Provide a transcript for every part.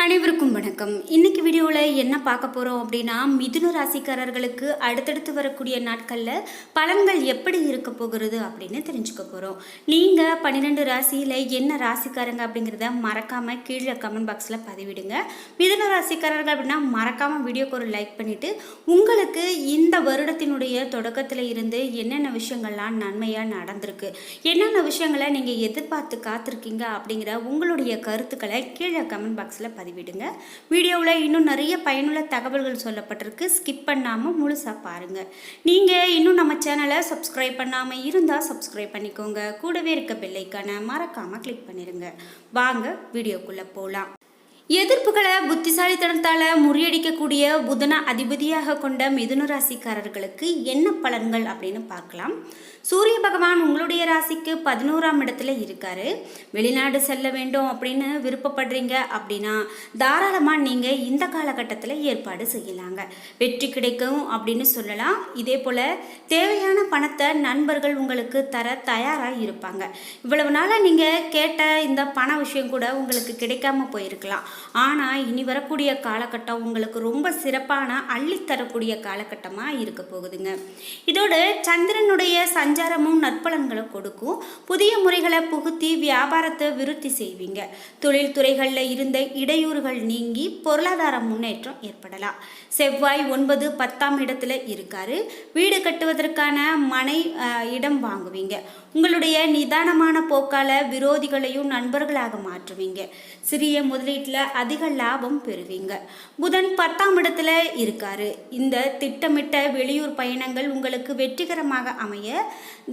அனைவருக்கும் வணக்கம். இன்னைக்கு வீடியோவில் என்ன பார்க்க போகிறோம் அப்படின்னா, மிதுன ராசிக்காரர்களுக்கு அடுத்தடுத்து வரக்கூடிய நாட்களில் பலன்கள் எப்படி இருக்க போகிறது அப்படின்னு தெரிஞ்சுக்க போகிறோம். நீங்கள் 12 ராசியில் என்ன ராசிக்காரங்க அப்படிங்கிறத மறக்காமல் கீழே கமெண்ட் பாக்ஸில் பதிவிடுங்க. மிதுன ராசிக்காரர்கள் அப்படின்னா மறக்காமல் வீடியோக்கு ஒரு லைக் பண்ணிவிட்டு உங்களுக்கு இந்த வருடத்தினுடைய தொடக்கத்தில் இருந்து என்னென்ன விஷயங்கள்லாம் நன்மையாக நடந்திருக்கு, என்னென்ன விஷயங்களை நீங்கள் எதிர்பார்த்து காத்திருக்கீங்க அப்படிங்கிற உங்களுடைய கருத்துக்களை கீழே கமெண்ட் பாக்ஸில் பதிவிடுங்க. வீடியோவில் இன்னும் நிறைய பயனுள்ள தகவல்கள் சொல்லப்பட்டிருக்கு. ஸ்கிப் பண்ணாமல் முழுசாக பாருங்கள். நீங்கள் இன்னும் நம்ம சேனலை சப்ஸ்கிரைப் பண்ணாமல் இருந்தால் சப்ஸ்கிரைப் பண்ணிக்கோங்க. கூடவே இருக்க பெல் ஐகானை மறக்காமல் கிளிக் பண்ணிடுங்க. வாங்க வீடியோக்குள்ளே போகலாம். எதிர்ப்புகளை புத்திசாலித்தனத்தால் முறியடிக்கக்கூடிய புதன அதிபதியாக கொண்ட மிதுன ராசிக்காரர்களுக்கு என்ன பலன்கள் அப்படின்னு பார்க்கலாம். சூரிய பகவான் உங்களுடைய ராசிக்கு 11ஆம் இடத்துல இருக்காரு. வெளிநாடு செல்ல வேண்டும் அப்படின்னு விருப்பப்படுறீங்க அப்படின்னா தாராளமாக நீங்கள் இந்த காலகட்டத்தில் ஏற்பாடு செய்யலாங்க. வெற்றி கிடைக்கும் அப்படின்னு சொல்லலாம். இதே போல் தேவையான பணத்தை நண்பர்கள் உங்களுக்கு தர தயாராக இருப்பாங்க. இவ்வளவு நாளாக நீங்கள் கேட்ட இந்த பண விஷயம் கூட உங்களுக்கு கிடைக்காம போயிருக்கலாம். ஆனால் இனி வரக்கூடிய காலகட்டம் உங்களுக்கு ரொம்ப சிறப்பான அள்ளித்தரக்கூடிய காலகட்டமாக இருக்க போகுதுங்க. இதோடு சந்திரனுடைய சஞ்சாரமும் நற்பலன்களை கொடுக்கும். புதிய முறைகளை புகுத்தி வியாபாரத்தை விருத்தி செய்வீங்க. தொழில் துறைகளில் இருந்த இடையூறுகள் நீங்கி பொருளாதார முன்னேற்றம் ஏற்படலாம். செவ்வாய் 9, 10ஆம் இடத்துல இருக்காரு. வீடு கட்டுவதற்கான மனை இடம் வாங்குவீங்க. உங்களுடைய நிதானமான போக்கால விரோதிகளையும் நண்பர்களாக மாற்றுவீங்க. சிறிய முதலீட்டில் அதிக லாபம் பெறுவீங்க. புதன் 10ஆம் இடத்துல இருக்காரு. இந்த திட்டமிட்ட வெளியூர் பயணங்கள் உங்களுக்கு வெற்றிகரமாக அமைய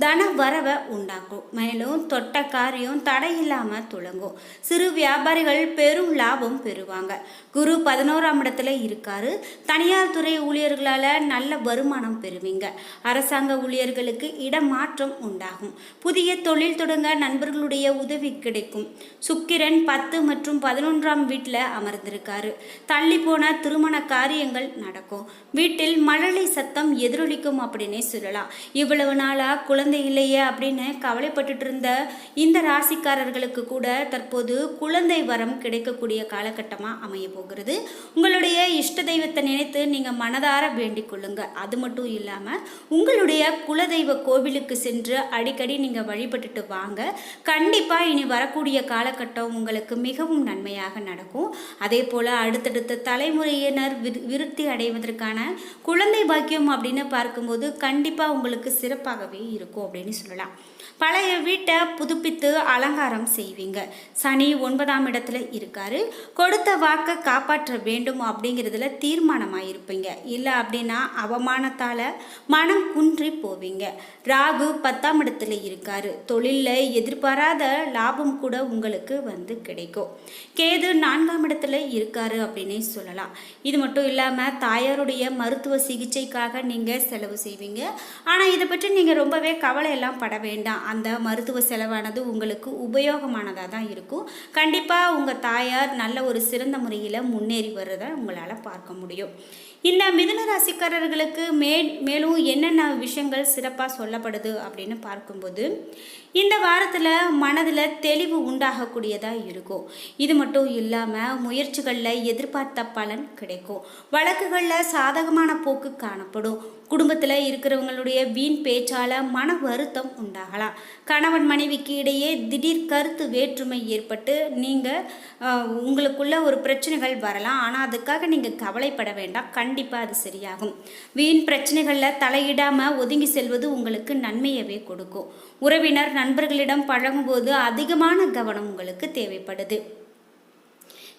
தன வரவை உண்டாக்கும். மேலும் தொட்ட காரியம் தடையில்லாமல் துளங்கும். சிறு வியாபாரிகள் பெரும் லாபம் பெறுவாங்க. குரு 11ஆம் இடத்துல இருக்காரு. தனியார் துறை ஊழியர்களால் நல்ல வருமானம் பெறுவீங்க. அரசாங்க ஊழியர்களுக்கு இடமாற்றம் உண்டாகும். புதிய தொழில் தொடங்க நண்பர்களுடைய உதவி கிடைக்கும். சுக்கிரன் 10 மற்றும் 11ஆம் வீட்டில் அமர்ந்திருக்காரு. தள்ளி போன திருமண காரியங்கள் நடக்கும். வீட்டில் மழலை சத்தம் எதிரொலிக்கும் அப்படின்னே சொல்லலாம். இவ்வளவு நாளா குழந்தை இல்லையே அப்படின்னு கவலைப்பட்டுட்டு இருந்த இந்த ராசிக்காரர்களுக்கு கூட தற்போது குழந்தை வரம் கிடைக்கக்கூடிய காலகட்டமாக அமைய போகிறது. உங்களுடைய இஷ்ட தெய்வத்தை நினைத்து நீங்கள் மனதார வேண்டிக் கொள்ளுங்க. அது மட்டும் இல்லாமல் உங்களுடைய குலதெய்வ கோவிலுக்கு சென்று அடிக்கடி நீங்கள் வழிபட்டுட்டு வாங்க. கண்டிப்பாக இனி வரக்கூடிய காலகட்டம் உங்களுக்கு மிகவும் நன்மையாக நடக்கும். அதே போல் அடுத்தடுத்த தலைமுறையினர் விருத்தி அடைவதற்கான குழந்தை பாக்கியம் அப்படின்னு பார்க்கும்போது கண்டிப்பாக உங்களுக்கு சிறப்பாகவே இருக்கும் அப்படின்னு சொல்லலாம். பழைய வீட்டை புதுப்பித்து அலங்காரம் செய்வீங்க. சனி 9ஆம் இடத்துல இருக்காரு. கொடுத்த வாக்கை காப்பாற்ற வேண்டும் அப்படிங்கிறதுல தீர்மானமாக இருப்பீங்க. இல்லை அப்படின்னா அவமானத்தால் மனம் குன்றி போவீங்க. ராகு 10ஆம் இடத்துல இருக்காரு. தொழிலில் எதிர்பாராத லாபம் கூட உங்களுக்கு வந்து கிடைக்கும். கேது 4ஆம் இடத்துல இருக்காரு அப்படின்னே சொல்லலாம். இது மட்டும் இல்லாமல் தாயாருடைய மருத்துவ சிகிச்சைக்காக நீங்கள் செலவு செய்வீங்க. ஆனால் இதை பற்றி நீங்கள் ரொம்பவே கவலையெல்லாம் பட வேண்டாம். அந்த மருத்துவ செலவானது உங்களுக்கு உபயோகமானதாக தான் இருக்கும். கண்டிப்பாக உங்கள் தாயார் நல்ல ஒரு சிறந்த முறையில் முன்னேறி வர்றதை உங்களால் பார்க்க முடியும். இந்த மிதுன ராசிக்காரர்களுக்கு மேலும் என்னென்ன விஷயங்கள் சிறப்பாக சொல்லப்படுது அப்படின்னு பார்க்கும்போது இந்த வாரத்தில் மனதில் தெளிவு உண்டாகக்கூடியதாக இருக்கும். இது மட்டும் இல்லாமல் முயற்சிகளில் எதிர்பார்த்த பலன் கிடைக்கும். வழக்குகளில் சாதகமான போக்கு காணப்படும். குடும்பத்தில் இருக்கிறவங்களுடைய வீண் பேச்சால் மன வருத்தம் உண்டாகலாம். கணவன் மனைவிக்கு இடையே திடீர் கருத்து வேற்றுமை ஏற்பட்டு நீங்கள் உங்களுக்குள்ள ஒரு பிரச்சனைகள் வரலாம். ஆனால் அதுக்காக நீங்கள் கவலைப்பட வேண்டாம். கண்டிப்பாக அது சரியாகும். வீண் பிரச்சனைகளில் தலையிடாமல் ஒதுங்கி செல்வது உங்களுக்கு நன்மையவே கொடுக்கும். உறவினர் நண்பர்களிடம் பழகும்போது அதிகமான கவனம் உங்களுக்கு தேவைப்படுது.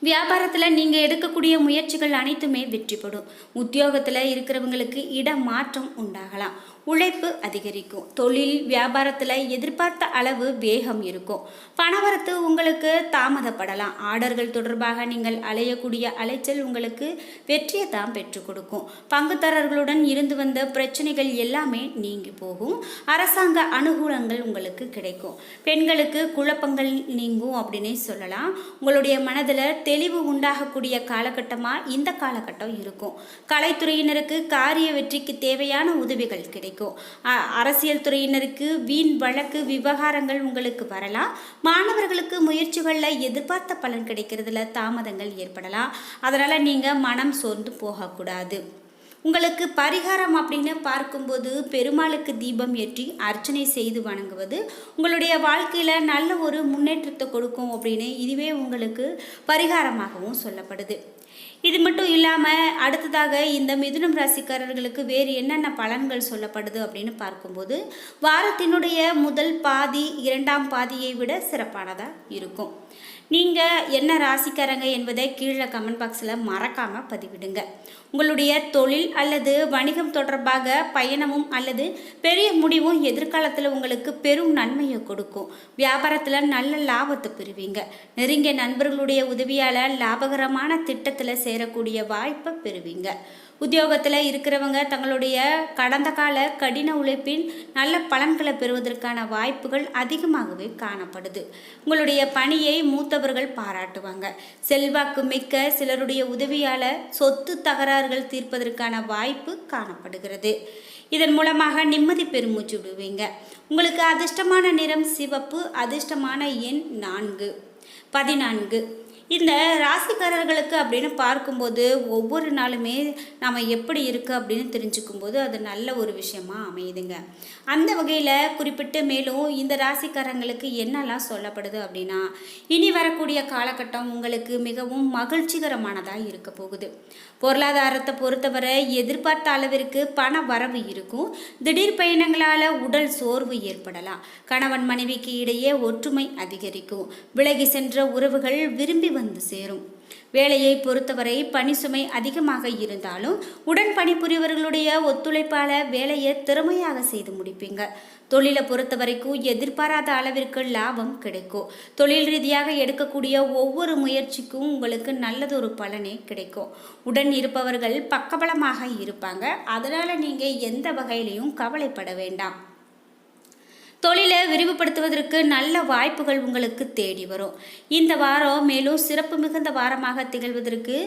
வியாபாரத்தில் நீங்கள் எடுக்கக்கூடிய முயற்சிகள் அனைத்துமே வெற்றிப்படும். உத்தியோகத்தில் இருக்கிறவங்களுக்கு இடமாற்றம் உண்டாகலாம். உழைப்பு அதிகரிக்கும். தொழில் வியாபாரத்தில் எதிர்பார்த்த அளவு வேகம் இருக்கும். பணவரத்து உங்களுக்கு தாமதப்படலாம். ஆர்டர்கள் தொடர்பாக நீங்கள் அலையக்கூடிய அலைச்சல் உங்களுக்கு வெற்றியை தான் பெற்றுக் கொடுக்கும். பங்குதாரர்களுடன் இருந்து வந்த பிரச்சனைகள் எல்லாமே நீங்கி போகும். அரசாங்க அனுகூலங்கள் உங்களுக்கு கிடைக்கும். பெண்களுக்கு குழப்பங்கள் நீங்கும் அப்படின்னே சொல்லலாம். உங்களுடைய மனதில் தெளிவு உண்டாகக்கூடிய காலகட்டமாக இந்த காலகட்டம் இருக்கும். கலைத்துறையினருக்கு காரிய வெற்றிக்கு தேவையான உதவிகள் கிடைக்கும். கிடைக்கும். அரசியல் துறையினருக்கு வீண் வழக்கு விவகாரங்கள் உங்களுக்கு வரலாம். மாணவர்களுக்கு முயற்சிகளில் எதிர்பார்த்த பலன் கிடைக்கிறதுல தாமதங்கள் ஏற்படலாம். அதனால் நீங்கள் மனம் சோர்ந்து போகக்கூடாது. உங்களுக்கு பரிகாரம் அப்படின்னு பார்க்கும்போது பெருமாளுக்கு தீபம் ஏற்றி அர்ச்சனை செய்து வணங்குவது உங்களுடைய வாழ்க்கையில் நல்ல ஒரு முன்னேற்றத்தை கொடுக்கும் அப்படின்னு இதுவே உங்களுக்கு பரிகாரமாகவும் சொல்லப்படுது. இது மட்டும் இல்லாமல் அடுத்ததாக இந்த மிதுனம் ராசிக்காரர்களுக்கு வேறு என்னென்ன பலன்கள் சொல்லப்படுது அப்படின்னு பார்க்கும்போது வாரத்தினுடைய முதல் பாதி இரண்டாம் பாதியை விட சிறப்பானதாக இருக்கும். நீங்கள் என்ன ராசிக்காரங்க என்பதை கீழே கமெண்ட் பாக்ஸில் மறக்காமல் பதிவிடுங்க. உங்களுடைய தொழில் அல்லது வணிகம் தொடர்பாக பயணமும் அல்லது பெரிய முடிவும் எதிர்காலத்தில் உங்களுக்கு பெரும் நன்மையை கொடுக்கும். வியாபாரத்தில் நல்ல லாபத்தை பெறுவீங்க. நெருங்கிய நண்பர்களுடைய உதவியால் லாபகரமான திட்டத்தில் சேரக்கூடிய வாய்ப்பை பெறுவீங்க. உத்தியோகத்தில் இருக்கிறவங்க தங்களுடைய கடந்த கால கடின உழைப்பின் நல்ல பலன்களை பெறுவதற்கான வாய்ப்புகள் அதிகமாகவே காணப்படுது. உங்களுடைய பணியை மூத்தவர்கள் பாராட்டுவாங்க. செல்வாக்கு மிக்க சிலருடைய உதவியால் சொத்து தகராறுகள் தீர்ப்பதற்கான வாய்ப்பு காணப்படுகிறது. இதன் மூலமாக நிம்மதி பெருமூச்சு விடுவீங்க. உங்களுக்கு அதிர்ஷ்டமான நிறம் சிவப்பு. அதிர்ஷ்டமான எண் 14. இந்த ராசிக்காரர்களுக்கு அப்படின்னு பார்க்கும்போது ஒவ்வொரு நாளுமே நாம் எப்படி இருக்குது அப்படின்னு தெரிஞ்சுக்கும்போது அது நல்ல ஒரு விஷயமா அமையுதுங்க. அந்த வகையில் குறிப்பிட்டு மேலும் இந்த ராசிக்காரங்களுக்கு என்னெல்லாம் சொல்லப்படுது அப்படின்னா இனி வரக்கூடிய காலகட்டம் உங்களுக்கு மிகவும் மகிழ்ச்சிகரமானதாக இருக்க போகுது. பொருளாதாரத்தை பொறுத்தவரை எதிர்பார்த்த அளவிற்கு பண வரவு இருக்கும். திடீர் பயணங்களால் உடல் சோர்வு ஏற்படலாம். கணவன் மனைவிக்கு இடையே ஒற்றுமை அதிகரிக்கும். விலகி சென்ற உறவுகள் விரும்பி வந்து சேரும். வேலையை பொறுத்தவரை பணி சுமை அதிகமாக இருந்தாலும் உடன் பணிபுரியவர்களுடைய ஒத்துழைப்பால் வேலையை திறமையாக செய்து முடிப்பீங்க. தொழிலை பொறுத்த வரைக்கும் எதிர்பாராத அளவிற்கு லாபம் கிடைக்கும். தொழில் ரீதியாக எடுக்கக்கூடிய ஒவ்வொரு முயற்சிக்கும் உங்களுக்கு நல்லதொரு பலனே கிடைக்கும். உடன் இருப்பவர்கள் பக்கபலமாக இருப்பாங்க. அதனால் நீங்கள் எந்த வகையிலையும் கவலைப்பட வேண்டாம். தொழிலை விரிவுபடுத்துவதற்கு நல்ல வாய்ப்புகள் உங்களுக்கு தேடி வரும். இந்த வாரம் மேலும் சிறப்பு மிகுந்த வாரமாக திகழ்வதற்கு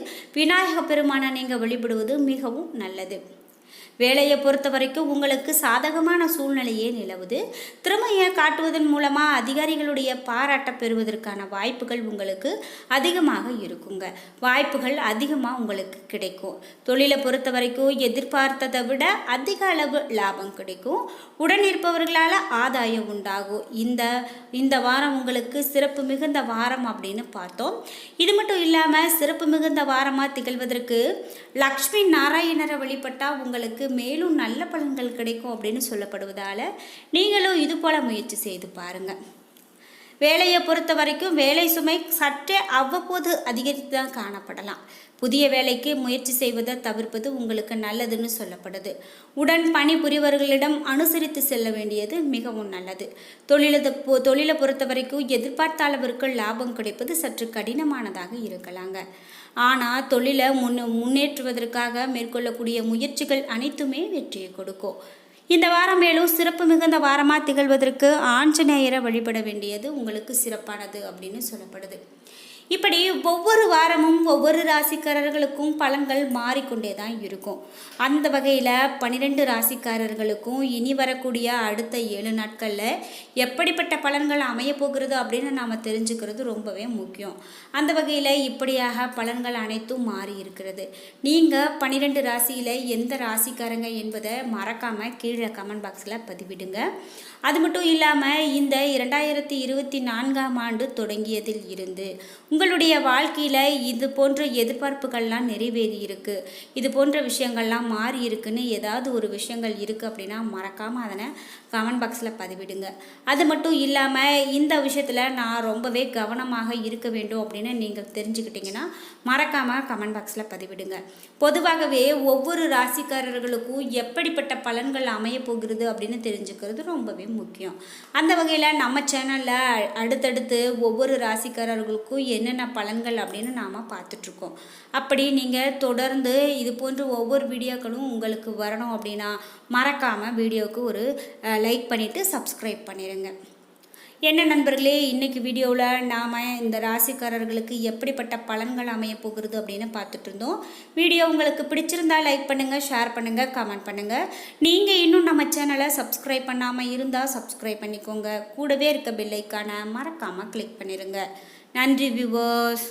விநாயக பெருமானை நீங்கள் வழிபடுவது மிகவும் நல்லது. வேலையை பொறுத்த வரைக்கும் உங்களுக்கு சாதகமான சூழ்நிலையே நிலவுது. திறமையை காட்டுவதன் மூலமாக அதிகாரிகளுடைய பாராட்ட பெறுவதற்கான வாய்ப்புகள் உங்களுக்கு அதிகமாக இருக்குங்க. வாய்ப்புகள் அதிகமாக உங்களுக்கு கிடைக்கும். தொழிலை பொறுத்த வரைக்கும் எதிர்பார்த்ததை விட அதிக அளவு லாபம் கிடைக்கும். உடன் இருப்பவர்களால் ஆதாயம் உண்டாகும். இந்த வாரம் உங்களுக்கு சிறப்பு மிகுந்த வாரம் அப்படின்னு பார்த்தோம். இது மட்டும் இல்லாமல் சிறப்பு மிகுந்த வாரமாக திகழ்வதற்கு லக்ஷ்மி நாராயணரை வழிபட்டால் உங்களுக்கு மேலும் நல்ல பலன்கள் கிடைக்கும் அப்படின்னு சொல்லப்படுவதால் நீங்களும் இது போல முயற்சி செய்து பாருங்கள். வேலையை பொறுத்த வரைக்கும் வேலை சுமை சற்றே அவ்வப்போது அதிகரித்து தான் காணப்படலாம். புதிய வேலைக்கு முயற்சி செய்வதை தவிர்ப்பது உங்களுக்கு நல்லதுன்னு சொல்லப்படுது. உடன் பணிபுரிவர்களிடம் அனுசரித்து செல்ல வேண்டியது மிகவும் நல்லது. தொழிலை பொறுத்த வரைக்கும் எதிர்பார்த்த அளவிற்கு லாபம் கிடைப்பது சற்று கடினமானதாக இருக்கலாங்க. ஆனால் தொழிலை முன்னேற்றுவதற்காக மேற்கொள்ளக்கூடிய முயற்சிகள் அனைத்துமே வெற்றியை கொடுக்கும். இந்த வாரம் மேலும் சிறப்பு மிகுந்த வாரமாக திகழ்வதற்கு ஆஞ்சநேயரை வழிபட வேண்டியது உங்களுக்கு சிறப்பானது அப்படின்னு சொல்லப்படுது. இப்படி ஒவ்வொரு வாரமும் ஒவ்வொரு ராசிக்காரர்களுக்கும் பலன்கள் மாறிக்கொண்டே தான் இருக்கும். அந்த வகையில் 12 ராசிக்காரர்களுக்கும் இனி வரக்கூடிய அடுத்த 7 நாட்களில் எப்படிப்பட்ட பலன்கள் அமைய போகிறது அப்படின்னு நாம் தெரிஞ்சுக்கிறது ரொம்பவே முக்கியம். அந்த வகையில் இப்படியாக பலன்கள் அனைத்தும் மாறி இருக்கிறது. நீங்கள் 12 ராசியில் எந்த ராசிக்காரங்க என்பதை மறக்காமல் கீழே கமெண்ட் பாக்ஸில் பதிவிடுங்க. அது மட்டும் இல்லாமல் இந்த 2024ஆம் ஆண்டு தொடங்கியதில் இருந்து உங்களுடைய வாழ்க்கையில் இது போன்ற எதிர்பார்ப்புகள்லாம் நிறைவேறி இருக்குது, இது போன்ற விஷயங்கள்லாம் மாறி இருக்குன்னு ஏதாவது ஒரு விஷயங்கள் இருக்குது அப்படின்னா மறக்காமல் அதனை கமெண்ட் பாக்ஸில் பதிவிடுங்க. அது மட்டும் இல்லாமல் இந்த விஷயத்தில் நான் ரொம்பவே கவனமாக இருக்க வேண்டும் அப்படின்னு நீங்கள் தெரிஞ்சுக்கிட்டிங்கன்னா மறக்காமல் கமெண்ட் பாக்ஸில் பதிவிடுங்க. பொதுவாகவே ஒவ்வொரு ராசிக்காரர்களுக்கும் எப்படிப்பட்ட பலன்கள் அமைய போகிறது அப்படின்னு தெரிஞ்சுக்கிறது ரொம்பவே முக்கியம். அந்த வகையில் நம்ம சேனலில் அடுத்தடுத்து ஒவ்வொரு ராசிக்காரர்களுக்கும் என்னென்ன பலன்கள் அப்படின்னு நாம் பார்த்துட்ருக்கோம். அப்படி நீங்கள் தொடர்ந்து இது போன்ற ஒவ்வொரு வீடியோக்களும் உங்களுக்கு வரணும் அப்படின்னா மறக்காமல் வீடியோவுக்கு ஒரு லைக் பண்ணிவிட்டு சப்ஸ்கிரைப் பண்ணிடுங்க. என்ன நண்பர்களே, இன்னைக்கு வீடியோவில் நாம் இந்த ராசிக்காரர்களுக்கு எப்படிப்பட்ட பலன்கள் அமைய போகிறது அப்படின்னு பார்த்துட்டு இருந்தோம். வீடியோ உங்களுக்கு பிடிச்சிருந்தா லைக் பண்ணுங்கள், ஷேர் பண்ணுங்கள், கமெண்ட் பண்ணுங்கள். நீங்கள் இன்னும் நம்ம சேனலை சப்ஸ்கிரைப் பண்ணாமல் இருந்தால் சப்ஸ்கிரைப் பண்ணிக்கோங்க. கூடவே இருக்க பெல் ஐக்கானை மறக்காமல் கிளிக் பண்ணிடுங்க. நன்றி வியூவர்ஸ்.